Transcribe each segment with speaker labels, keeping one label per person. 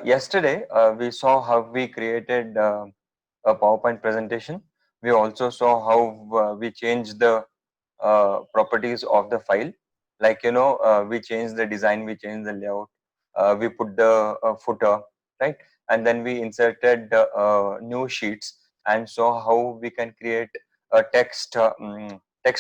Speaker 1: Yesterday, we saw how we created a PowerPoint presentation. We also saw how we changed the properties of the file. Like, we changed the design, we changed the layout, we put the footer, right? And then we inserted new sheets and saw how we can create a text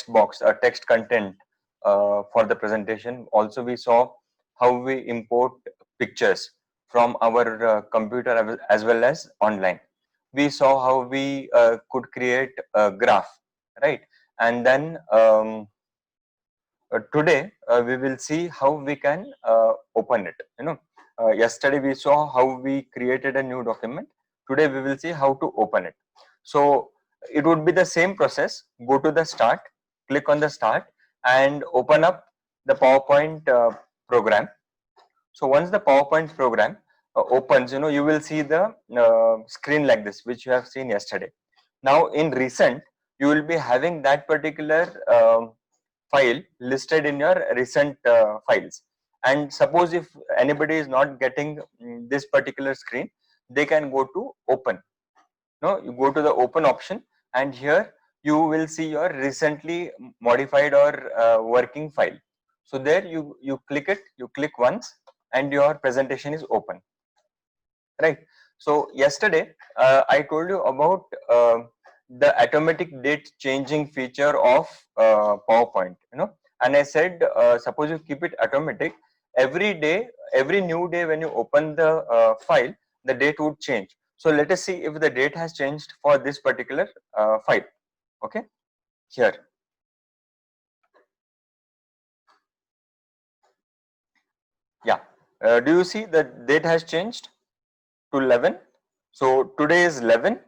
Speaker 1: box, a text content for the presentation. Also, we saw how we import pictures from our computer as well as online. We saw how we could create a graph, right? And then today we will see how we can open it. Yesterday we saw how we created a new document. Today we will see how to open it. So it would be the same process. Go to the start, click on the start, and open up the PowerPoint program. So once the PowerPoint program opens, you will see the screen like this, which you have seen yesterday. Now in recent, you will be having that particular file listed in your recent files. And suppose if anybody is not getting this particular screen, they can go to open. No, you go to the open option, and here you will see your recently modified or working file. So there you click it, you click once, and your presentation is open, right? So yesterday I told you about the automatic date changing feature of PowerPoint, and I said suppose you keep it automatic, every day, every new day when you open the file, the date would change. So let us see if the date has changed for this particular file. Okay, here. Yeah, do you see the date has changed to 11? So today is 11.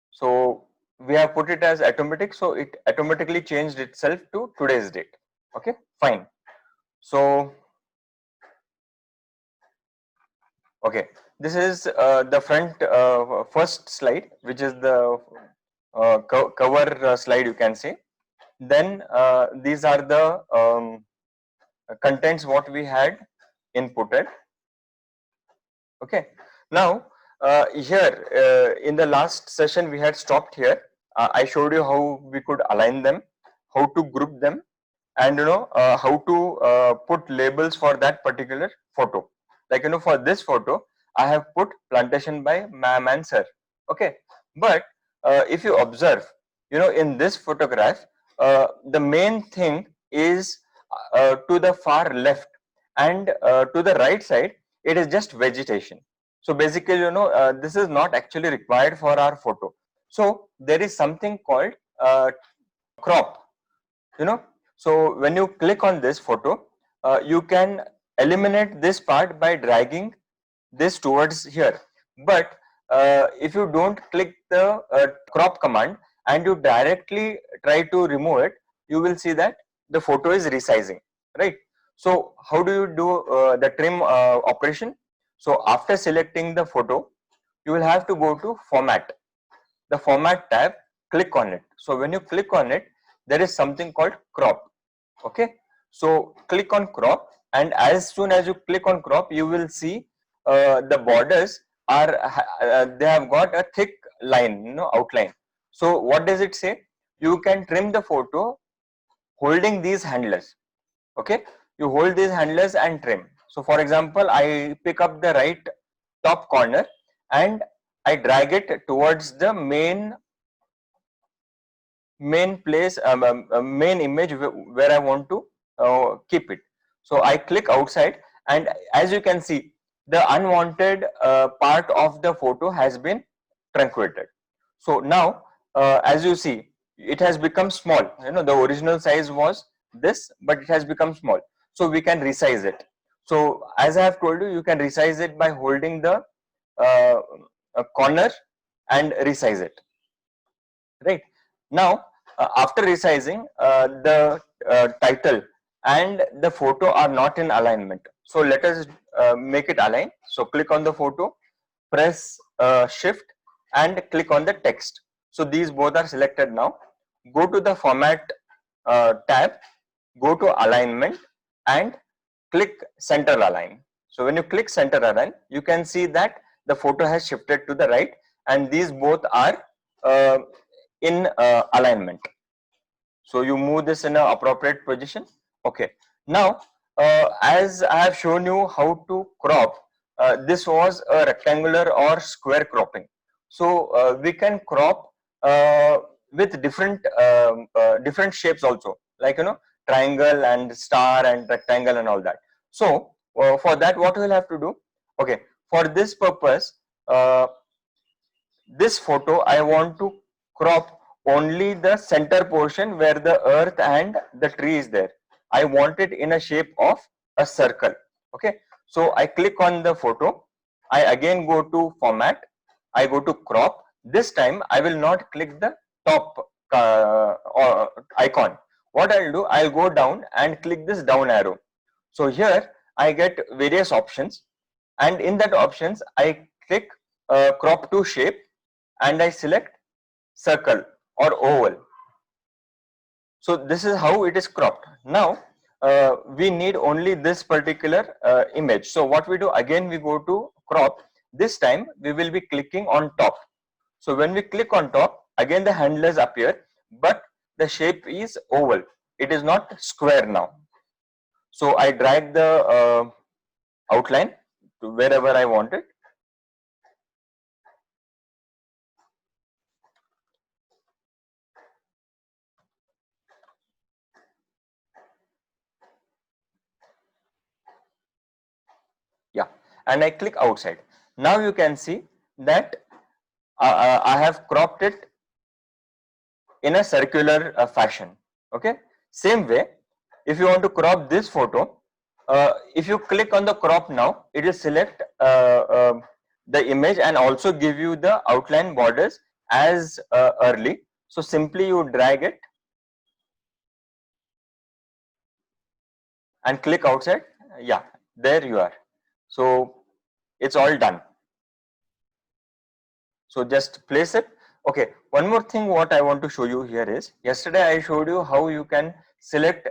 Speaker 1: So we have put it as automatic, so it automatically changed itself to today's date. Okay, fine. So okay, this is the front first slide, which is the cover slide, you can say. Then these are the contents what we had inputted. Okay, now here in the last session we had stopped here. I showed you how we could align them, how to group them, and how to put labels for that particular photo. Like, for this photo I have put plantation by ma'am and sir. Okay, but if you observe, in this photograph, the main thing is to the far left, and to the right side it is just vegetation. So basically, this is not actually required for our photo. So there is something called crop. So when you click on this photo, you can eliminate this part by dragging this towards here. But if you don't click the crop command and you directly try to remove it, you will see that the photo is resizing, right? So how do you do the trim operation? So after selecting the photo, you will have to go to format, the format tab, click on it. So when you click on it, there is something called crop. Okay, so click on crop, and as soon as you click on crop, you will see the borders are they have got a thick line, outline. So what does it say? You can trim the photo holding these handlers. Okay, you hold these handlers and trim. So for example, I pick up the right top corner and I drag it towards the main place, main image where I want to keep it. So I click outside, and as you can see, the unwanted part of the photo has been truncated. So now as you see, it has become small. The original size was this, but it has become small. So we can resize it. So as I have told you, you can resize it by holding the uh, corner and resize it, right? Now after resizing, the title and the photo are not in alignment. So let us make it align. So click on the photo, press shift and click on the text. So these both are selected now. Go to the format tab, go to alignment and click center align. So when you click center align, you can see that the photo has shifted to the right, and these both are in alignment. So you move this in an appropriate position. Okay. Now, as I have shown you how to crop, this was a rectangular or square cropping. So we can crop with different shapes also, like triangle and star and rectangle and all that. So for that, what we'll have to do? Okay, for this purpose, this photo I want to crop only the center portion where the earth and the tree is there. I want it in a shape of a circle. Okay, so I click on the photo. I again go to format. I go to crop. This time I will not click the top icon. What I'll do, I'll go down and click this down arrow. So here I get various options, and in that options I click crop to shape, and I select circle or oval. So this is how it is cropped. Now we need only this particular image. So what we do, again we go to crop. This time we will be clicking on top. So when we click on top, again the handlers appear, but the shape is oval. It is not square now. So I drag the outline to wherever I want it. Yeah, and I click outside. Now you can see that I have cropped it in a circular fashion. Okay, same way, if you want to crop this photo, if you click on the crop now, it will select the image and also give you the outline borders as early. So simply you drag it and click outside. Yeah, there you are. So it's all done. So just place it. Okay, one more thing what I want to show you here is, yesterday I showed you how you can select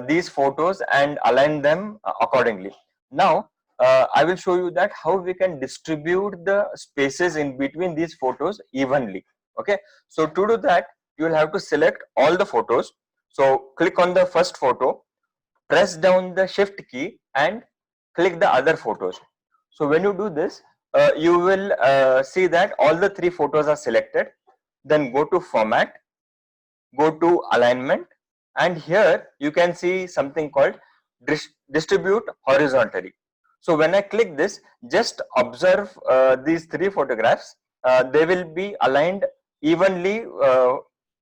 Speaker 1: these photos and align them accordingly. Now I will show you that how we can distribute the spaces in between these photos evenly. Okay, so to do that, you will have to select all the photos. So click on the first photo, press down the shift key and click the other photos. So when you do this, you will see that all the three photos are selected. Then go to format, go to alignment, and here you can see something called distribute horizontally. So when I click this, just observe these three photographs. They will be aligned evenly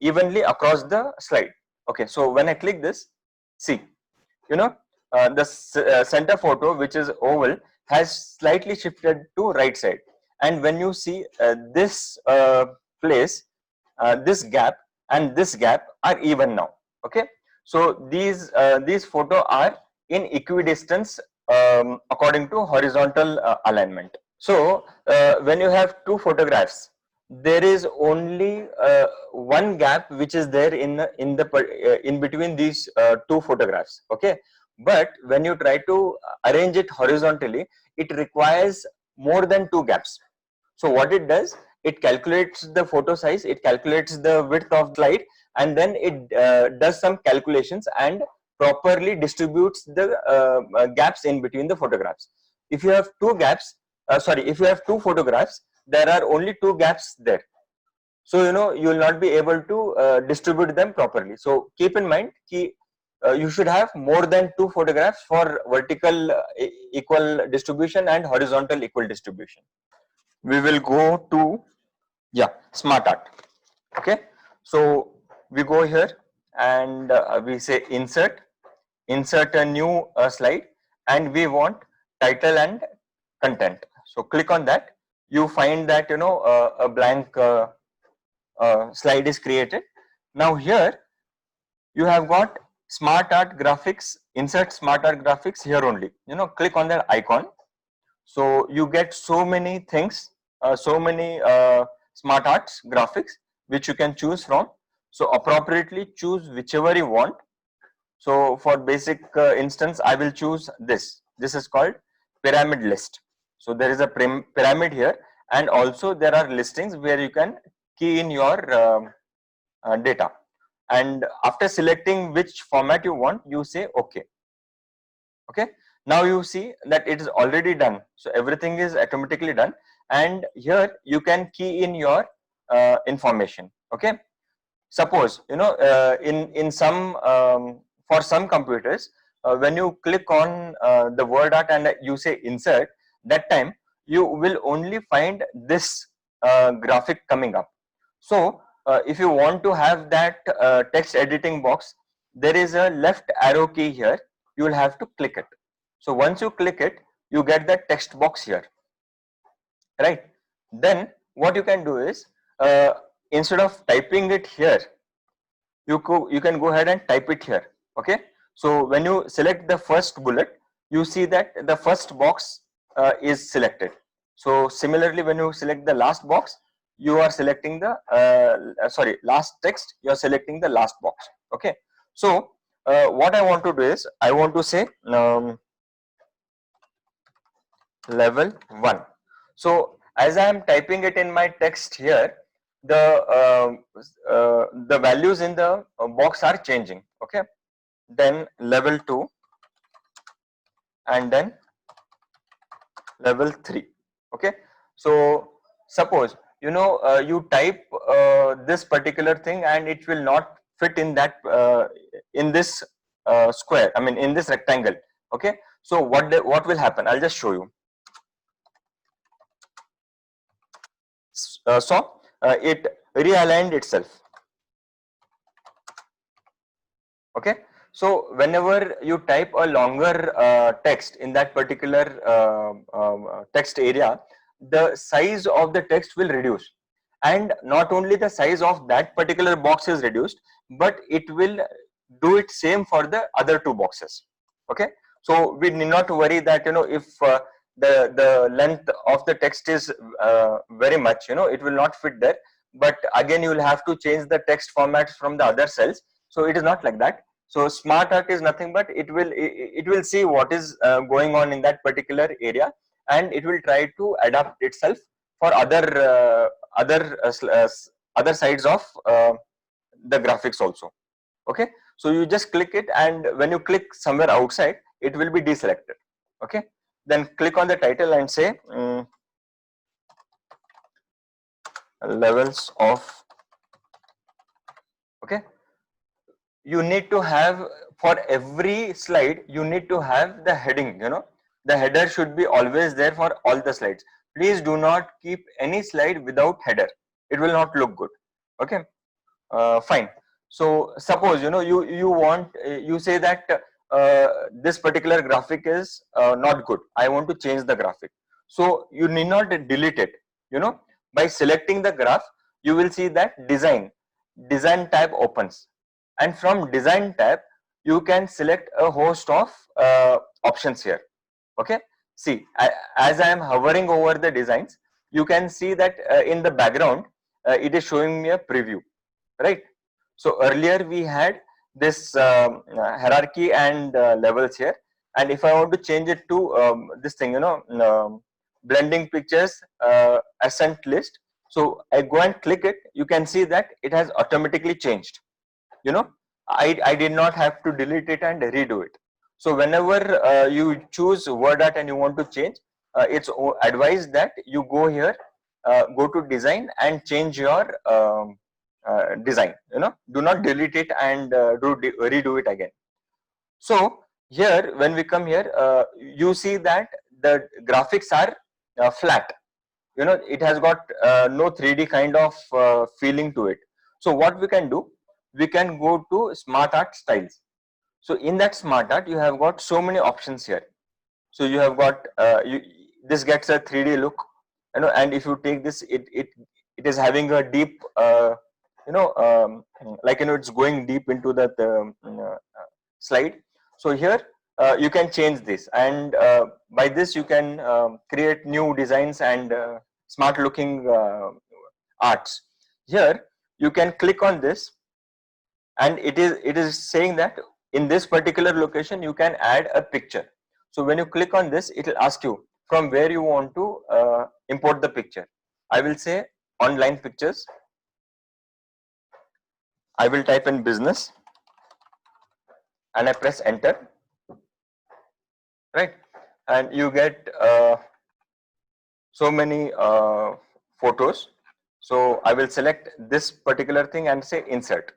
Speaker 1: across the slide. Okay, so when I click this, see, the center photo, which is oval, has slightly shifted to right side, and when you see this place, this gap and this gap are even now. Okay, so these photo are in equidistance according to horizontal alignment. So when you have two photographs, there is only one gap which is there in between these two photographs. Okay, but when you try to arrange it horizontally, it requires more than two gaps. So what it does, it calculates the photo size, it calculates the width of the slide, and then it does some calculations and properly distributes the gaps in between the photographs. If you have two gaps, if you have two photographs, there are only two gaps there. So you will not be able to distribute them properly. So keep in mind that you should have more than two photographs for vertical equal distribution and horizontal equal distribution. We will go to smart art. Okay, so we go here and we say insert a new slide, and we want title and content. So click on that. You find that a blank slide is created. Now here you have got smart art graphics, insert smart art graphics here only. Click on that icon. So you get so many things, so many smart arts graphics which you can choose from. So appropriately choose whichever you want. So for basic instance, I will choose this. This is called pyramid list. So there is a pyramid here, and also there are listings where you can key in your data. And after selecting which format you want, you say OK. Okay, now you see that it is already done. So everything is automatically done, and here you can key in your information. Okay, suppose in some for some computers, when you click on the word art and you say insert, that time you will only find this graphic coming up. So if you want to have that text editing box, there is a left arrow key here, you will have to click it. So once you click it, you get the text box here, right? Then what you can do is, instead of typing it here, you can go ahead and type it here. Okay, so when you select the first bullet, you see that the first box is selected. So similarly, when you select the last box, you are selecting the last text, you are selecting the last box. Okay, so what I want to do is, I want to say level 1. So as I am typing it in my text here, the values in the box are changing. Okay, then level 2, and then level 3. Okay, so suppose you type this particular thing and it will not fit in that in this square, I mean in this rectangle. Okay, so what will happen, I'll just show you. It realigned itself. Okay, so whenever you type a longer text in that particular text area, the size of the text will reduce, and not only the size of that particular box is reduced, but it will do it same for the other two boxes. Okay, so we need not worry that if the length of the text is very much, it will not fit there, but again you will have to change the text formats from the other cells. So it is not like that. So smart art is nothing but it will see what is going on in that particular area, and it will try to adapt itself for other sides of the graphics also. Okay, so you just click it, and when you click somewhere outside, it will be deselected. Okay, then click on the title and say levels of. Okay, you need to have, for every slide you need to have the heading. The header should be always there for all the slides. Please do not keep any slide without header, it will not look good. Okay, fine. So suppose you want, you say that this particular graphic is not good, I want to change the graphic. So you need not delete it. By selecting the graph, you will see that design tab opens, and from design tab you can select a host of options here. Okay, see, as I am hovering over the designs, you can see that in the background it is showing me a preview, right? So earlier we had this hierarchy and levels here, and if I want to change it to this thing, blending pictures ascent list, so I go and click it, you can see that it has automatically changed. I did not have to delete it and redo it. So whenever you choose word art and you want to change, it's advised that you go here, go to design and change your design. Do not delete it and redo it again. So here, when we come here, you see that the graphics are flat. It has got no 3D kind of feeling to it. So what we can do, we can go to smart art styles. So in that smart art, you have got so many options here. So you have got this gets a 3D look, and if you take this, it is having a deep it's going deep into that slide. So here you can change this, and by this you can create new designs and smart looking arts. Here you can click on this, and it is saying that in this particular location you can add a picture. So when you click on this, it will ask you from where you want to import the picture. I will say online pictures. I will type in business and I press enter, right? And you get so many photos. So I will select this particular thing and say insert.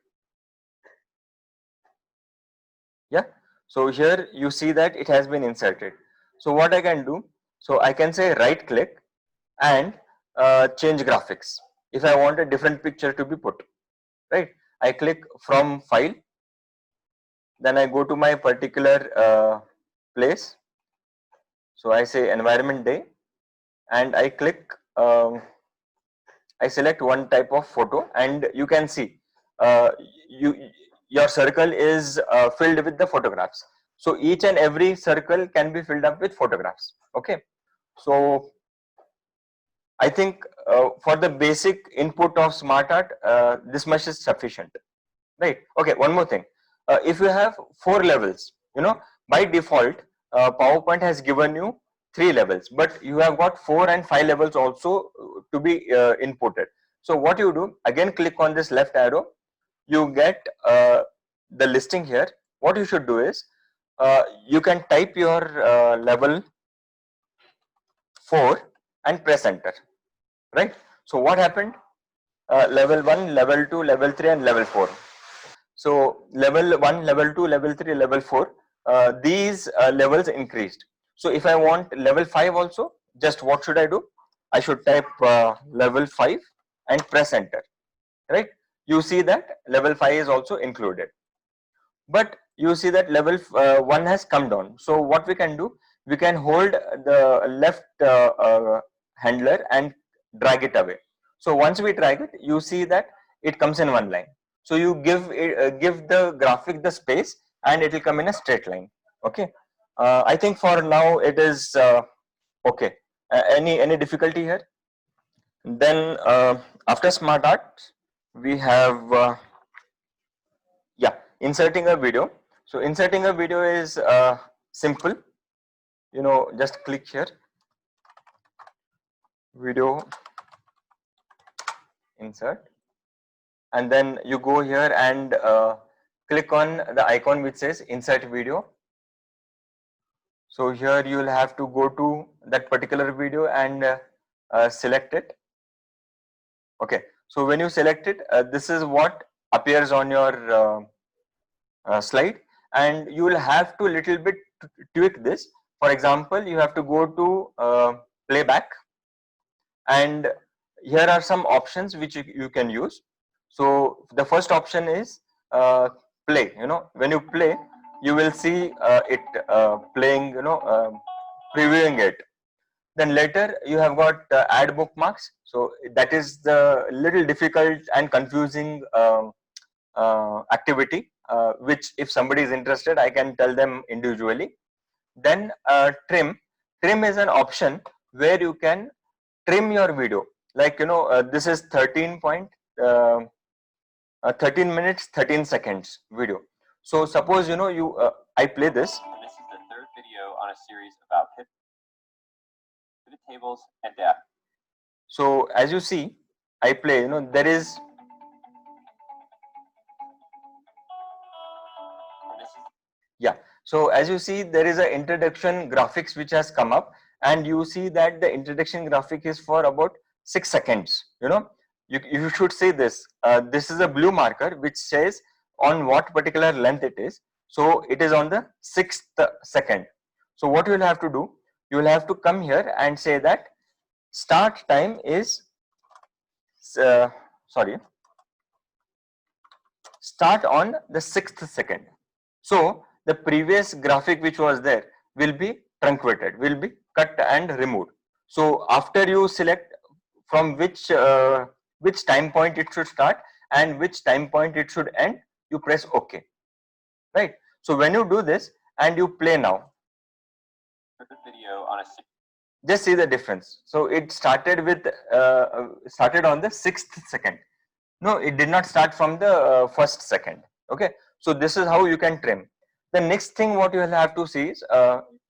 Speaker 1: Yeah. So here you see that it has been inserted. So what I can do, so I can say right click and change graphics. If I want a different picture to be put, right? I click from file, then I go to my particular place. So I say environment day and I click, I select one type of photo and you can see uh, your circle is filled with the photographs. So each and every circle can be filled up with photographs. Okay. So I think for the basic input of SmartArt, this much is sufficient, right? Okay, one more thing. If you have 4 levels, by default, PowerPoint has given you 3 levels, but you have got 4 and 5 levels also to be inputted. So what you do, again click on this left arrow, you get the listing here. What you should do is, you can type your level 4 and press enter, right? So what happened? Level 1, level 2, level 3 and level 4. So level 1, level 2, level 3, level 4, these levels increased. So if I want level 5 also, just what should I do? I should type level 5 and press enter, right? You see that level 5 is also included, but you see that level 1 has come down. So what we can do, we can hold the left handler and drag it away. So once we drag it, you see that it comes in one line. So you give the graphic the space and it will come in a straight line. Okay. I think for now it is okay. Any difficulty here? Then after SmartArt, we have inserting a video. So inserting a video is simple. Just click here, video insert, and then you go here and click on the icon which says insert video. So here you will have to go to that particular video and select it. Okay, so when you select it, this is what appears on your slide, and you will have to little bit tweak this. For example, you have to go to playback, and here are some options which you can use. So the first option is play. When you play, you will see it playing, previewing it. Then later you have got add bookmarks. So that is the little difficult and confusing activity, which if somebody is interested, I can tell them individually. Then trim is an option where you can trim your video, like this is 13 minutes 13 seconds video. So suppose you I play this.
Speaker 2: This is the third video on a series about pivot tables and data.
Speaker 1: So as you see, I play, there is so as you see, there is an introduction graphics which has come up, and you see that the introduction graphic is for about 6 seconds. You should say this. This is a blue marker which says on what particular length it is. So it is on the 6th second. So what you will have to do, you will have to come here and say that start time is start on the 6th second. So the previous graphic which was there will be truncated, will be cut and removed. So after you select from which time point it should start and which time point it should end, you press OK, right? So when you do this and you play now,
Speaker 2: video on a
Speaker 1: just see the difference. So it started with started on the 6th second. No, it did not start from the first second. Okay, so this is how you can trim. The next thing what you will have to see is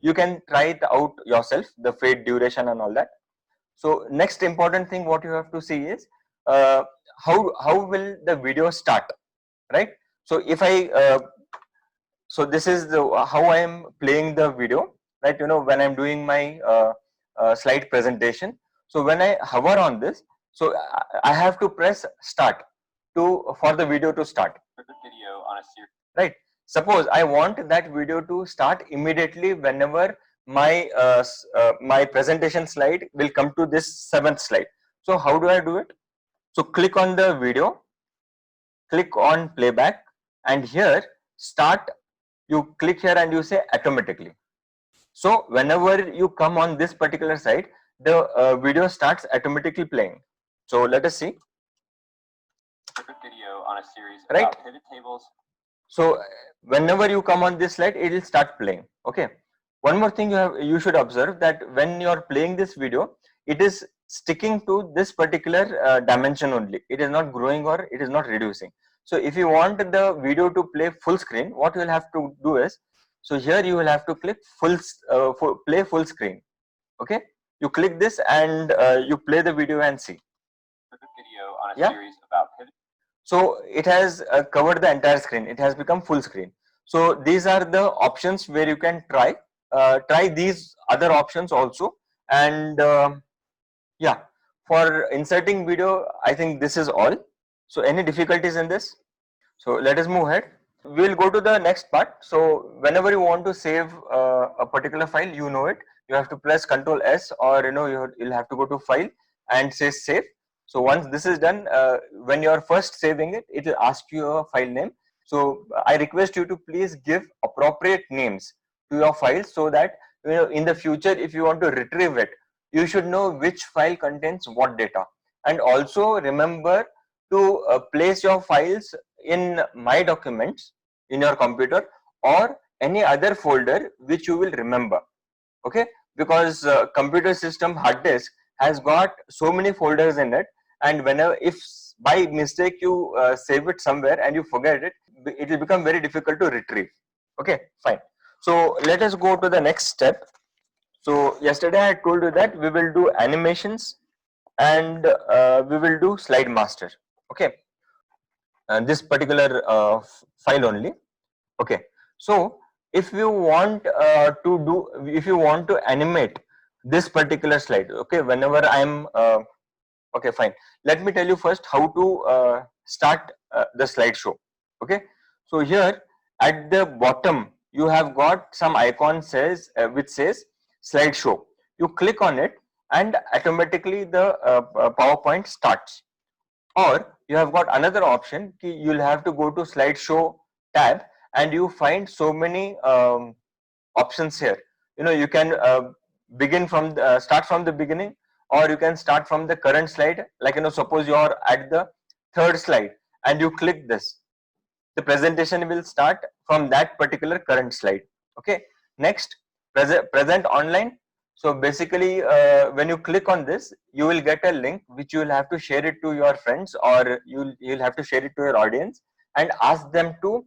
Speaker 1: you can try it out yourself, the fade duration and all that. So next important thing what you have to see is how will the video start, right? So if I so this is the how I am playing the video, right? When I'm doing my slide presentation. So when I hover on this, so I have to press start for the video to start.
Speaker 2: Video on a series.
Speaker 1: Right. Suppose I want that video to start immediately whenever my presentation slide will come to this 7th slide. So how do I do it? So click on the video, click on playback, and here start. You click here and you say automatically. So whenever you come on this particular site, the video starts automatically playing. So let us see.
Speaker 2: Video on a series
Speaker 1: right
Speaker 2: about pivot tables.
Speaker 1: So whenever you come on this slide, it will start playing. Okay. One more thing you should observe, that when you are playing this video, it is sticking to this particular dimension only. It is not growing or it is not reducing. So if you want the video to play full screen, what you will have to do is, so here you will have to click play full screen. Okay. You click this and you play the video and see.
Speaker 2: Video on a series about pivot.
Speaker 1: So it has covered the entire screen. It has become full screen. So these are the options where you can try these other options also. And yeah, for inserting video, I think this is all. So any difficulties in this? So let us move ahead. We will go to the next part. So whenever you want to save a particular file, you have to press Ctrl S, or you'll have to go to file and say save. So once this is done, when you are first saving it, it will ask you a file name. So I request you to please give appropriate names to your file, so that in the future, if you want to retrieve it, you should know which file contains what data. And also remember to place your files in My Documents in your computer, or any other folder which you will remember. Okay, because computer system hard disk has got so many folders in it, and whenever, if by mistake you save it somewhere and you forget it, it will become very difficult to retrieve. Okay, fine. So let us go to the next step. So yesterday I told you that we will do animations and we will do slide master. Okay, this particular file only. Okay, so if you want if you want to animate this particular slide, okay, whenever I'm okay, fine. Let me tell you first how to start the slideshow. Okay, so here at the bottom you have got some icon which says slideshow. You click on it and automatically the PowerPoint starts. Or you have got another option, you'll have to go to slideshow tab and you find so many options here. You can begin from start from the beginning, or you can start from the current slide. Like suppose you are at the 3rd slide and you click this, the presentation will start from that particular current slide. Okay, next, present online. So basically when you click on this, you will get a link which you will have to share it to your friends, or you'll have to share it to your audience and ask them to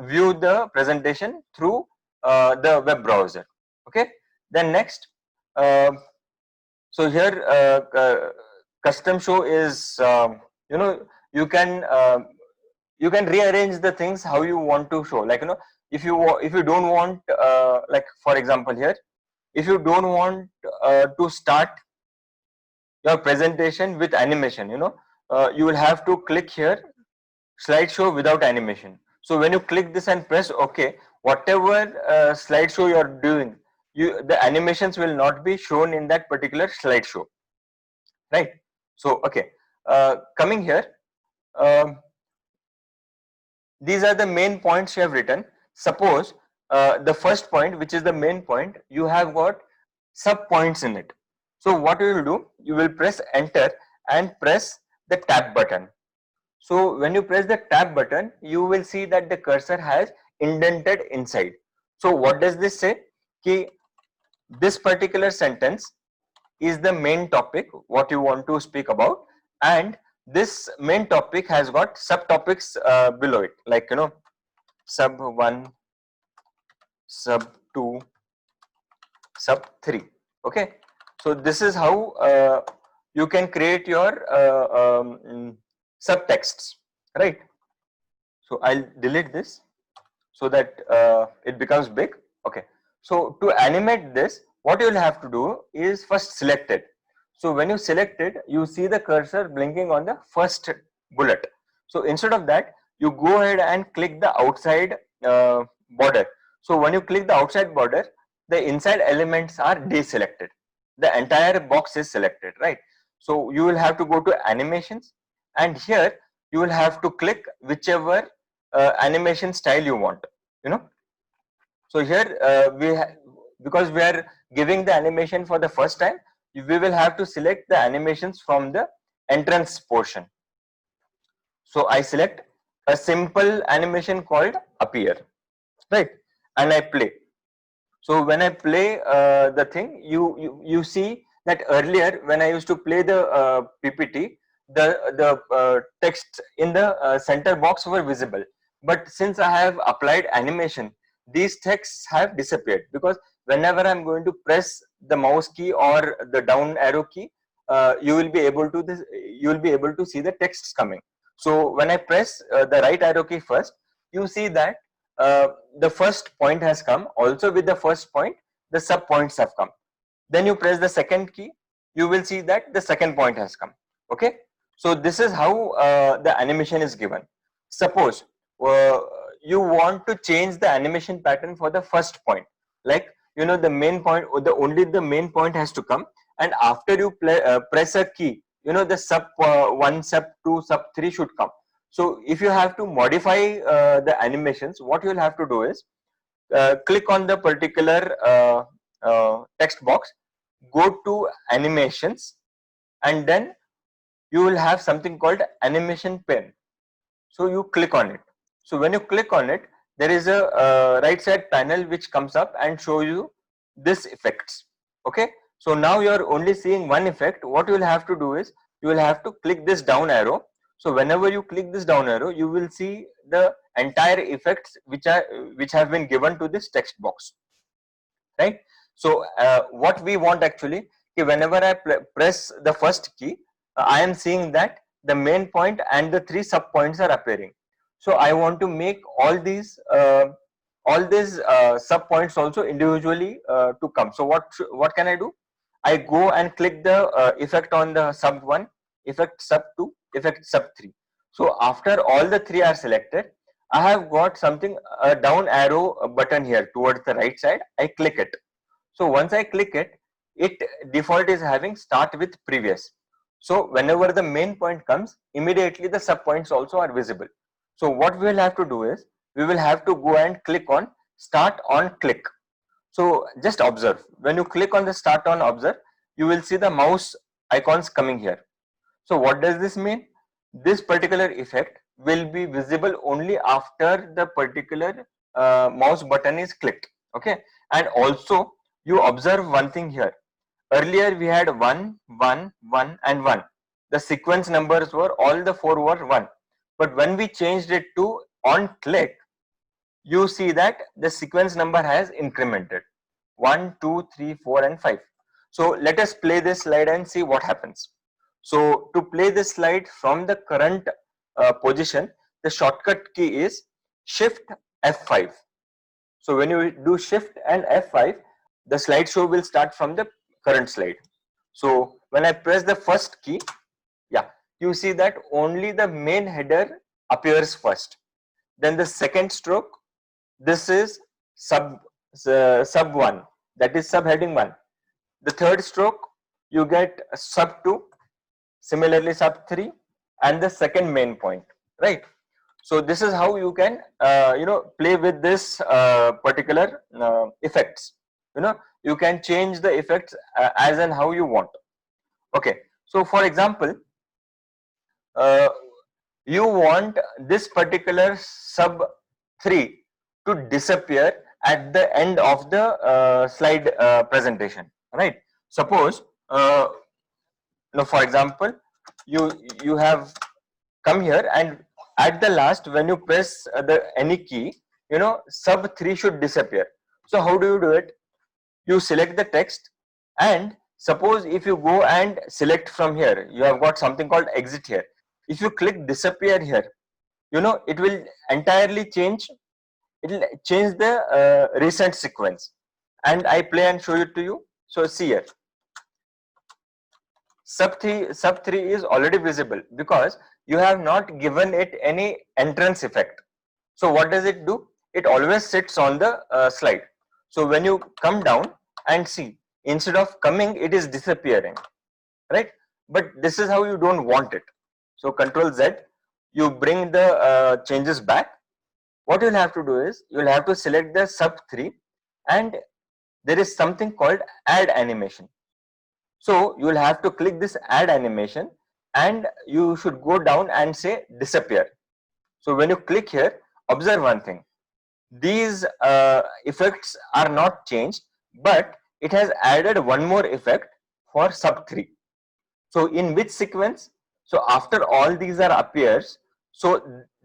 Speaker 1: view the presentation through the web browser. Okay, then next, so here custom show is you can rearrange the things how you want to show. Like if you don't want like for example here, if you don't want to start your presentation with animation, you will have to click here slideshow without animation. So when you click this and press OK, whatever slideshow you are doing, the animations will not be shown in that particular slideshow, right? So okay, coming here, these are the main points you have written. Suppose the first point, which is the main point, you have got sub points in it. So what you will do, you will press enter and press the tab button. So when you press the tab button, you will see that the cursor has indented inside. So what does this say? Ki this particular sentence is the main topic what you want to speak about, and this main topic has got subtopics below it, like sub 1, sub 2, sub 3. Okay, so this is how you can create your subtexts, right? So I'll delete this so that it becomes big. Okay, so to animate this, what you'll have to do is first select it. So when you select it, you see the cursor blinking on the first bullet. So instead of that, you go ahead and click the outside border. So when you click the outside border, the inside elements are deselected. The entire box is selected, right? So you will have to go to animations, and here you will have to click whichever animation style you want, you know. So here because we are giving the animation for the first time, we will have to select the animations from the entrance portion. So I select a simple animation called appear, right, and I play. So when I play the thing, you see that earlier when I used to play the PPT, the text in the center box were visible. But since I have applied animation, these texts have disappeared, because whenever I'm going to press the mouse key or the down arrow key, you will be able to see the texts coming. So when I press the right arrow key first, you see that the first point has come. Also with the first point, the sub points have come. Then you press the second key, you will see that the second point has come. Okay, so this is how the animation is given. Suppose you want to change the animation pattern for the first point, like, you know, the main point, or only the main point has to come, and after you press a key, you know, the sub 1, sub 2, sub 3 should come. So if you have to modify the animations, what you will have to do is click on the particular text box, go to animations, and then you will have something called animation pen. So you click on it. So when you click on it, there is a right side panel which comes up and show you this effects. Okay, so now you are only seeing one effect. What you will have to do is you will have to click this down arrow. So whenever you click this down arrow, you will see the entire effects which have been given to this text box, right? So what we want actually, whenever I press the first key, I am seeing that the main point and the 3 sub points are appearing. So I want to make all these sub points also individually to come. So what can I do? I go and click the effect on the sub 1, effect sub 2, effect sub 3. So after all the 3 are selected, I have got something, a down arrow button here towards the right side. I click it. So once I click it, it default is having start with previous. So whenever the main point comes, immediately the sub points also are visible. So what we will have to do is, we will have to go and click on start on click. So just observe, when you click on the start on observe, you will see the mouse icons coming here. So what does this mean? This particular effect will be visible only after the particular mouse button is clicked. Okay, and also you observe one thing here. Earlier we had 1, 1, 1 and 1. The sequence numbers were, all the 4 were 1. But when we changed it to on click, you see that the sequence number has incremented 1, 2, 3, 4 and 5. So let us play this slide and see what happens. So to play this slide from the current position, the shortcut key is Shift F5. So when you do Shift and F5, the slideshow will start from the current slide. So when I press the first key, yeah, you see that only the main header appears first. Then the second stroke, this is sub 1, that is subheading 1. The third stroke, you get sub 2, similarly sub 3, and the second main point, right? So this is how you can play with this particular effects. You can change the effects as and how you want. Okay, so for example, you want this particular sub 3 to disappear at the end of the slide presentation, right? Suppose for example, you have come here, and at the last, when you press the any key, sub 3 should disappear. So how do you do it? you select the text, and suppose if you go and select from here, you have got something called exit here. If you click disappear here, it will entirely change. It will change the recent sequence, and I play and show it to you. So see here, sub 3 is already visible because you have not given it any entrance effect. So what does it do? It always sits on the slide. So when you come down and see, instead of coming, it is disappearing, right? But this is how you don't want it. So Control Z, you bring the changes back. What you'll have to do is you'll have to select the sub 3, and there is something called add animation. So you will have to click this add animation, and you should go down and say disappear. So when you click here, observe one thing. These effects are not changed, but it has added one more effect for sub 3. So in which sequence? So after all these are appears, so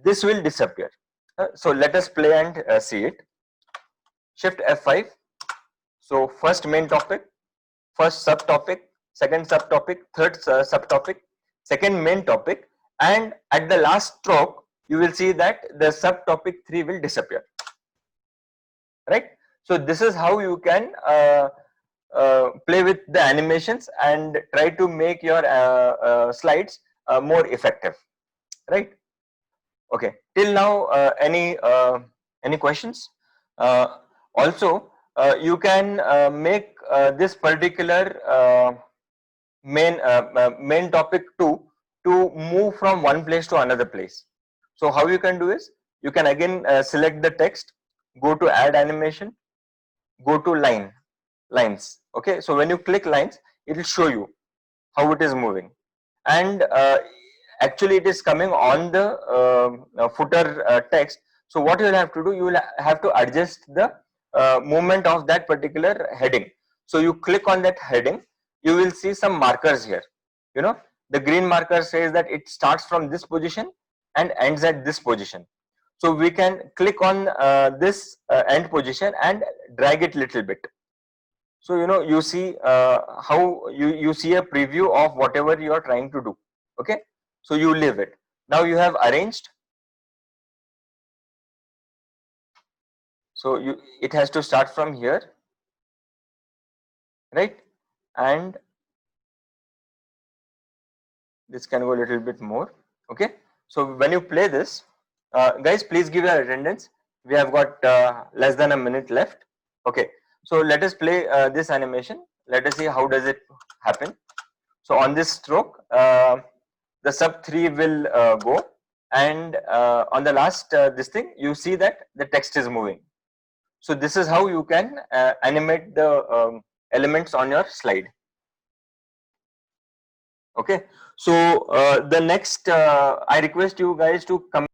Speaker 1: this will disappear. So let us play and see it. Shift F5. So first main topic, first subtopic, second subtopic, third subtopic, second main topic, and at the last stroke you will see that the subtopic 3 will disappear, right? So this is how you can play with the animations and try to make your slides more effective, right? Okay, till now any questions? Also you can make this particular main topic to move from one place to another place. So how you can do is, you can again select the text, go to add animation, go to lines. Okay, so when you click lines, it will show you how it is moving, and actually it is coming on the footer text. So what you will have to do, you will have to adjust the movement of that particular heading. So you click on that heading, you will see some markers here. The green marker says that it starts from this position and ends at this position. So we can click on this end position and drag it little bit. So you see how you see a preview of whatever you are trying to do. Okay, so you leave it. Now you have arranged. So it has to start from here, right? And this can go a little bit more. Okay, so when you play this, guys, please give your attendance. We have got less than a minute left. Okay, so let us play this animation. Let us see how does it happen. So on this stroke, the sub 3 will go, and on the last this thing, you see that the text is moving. So this is how you can animate the elements on your slide. Okay, so the next I request you guys to come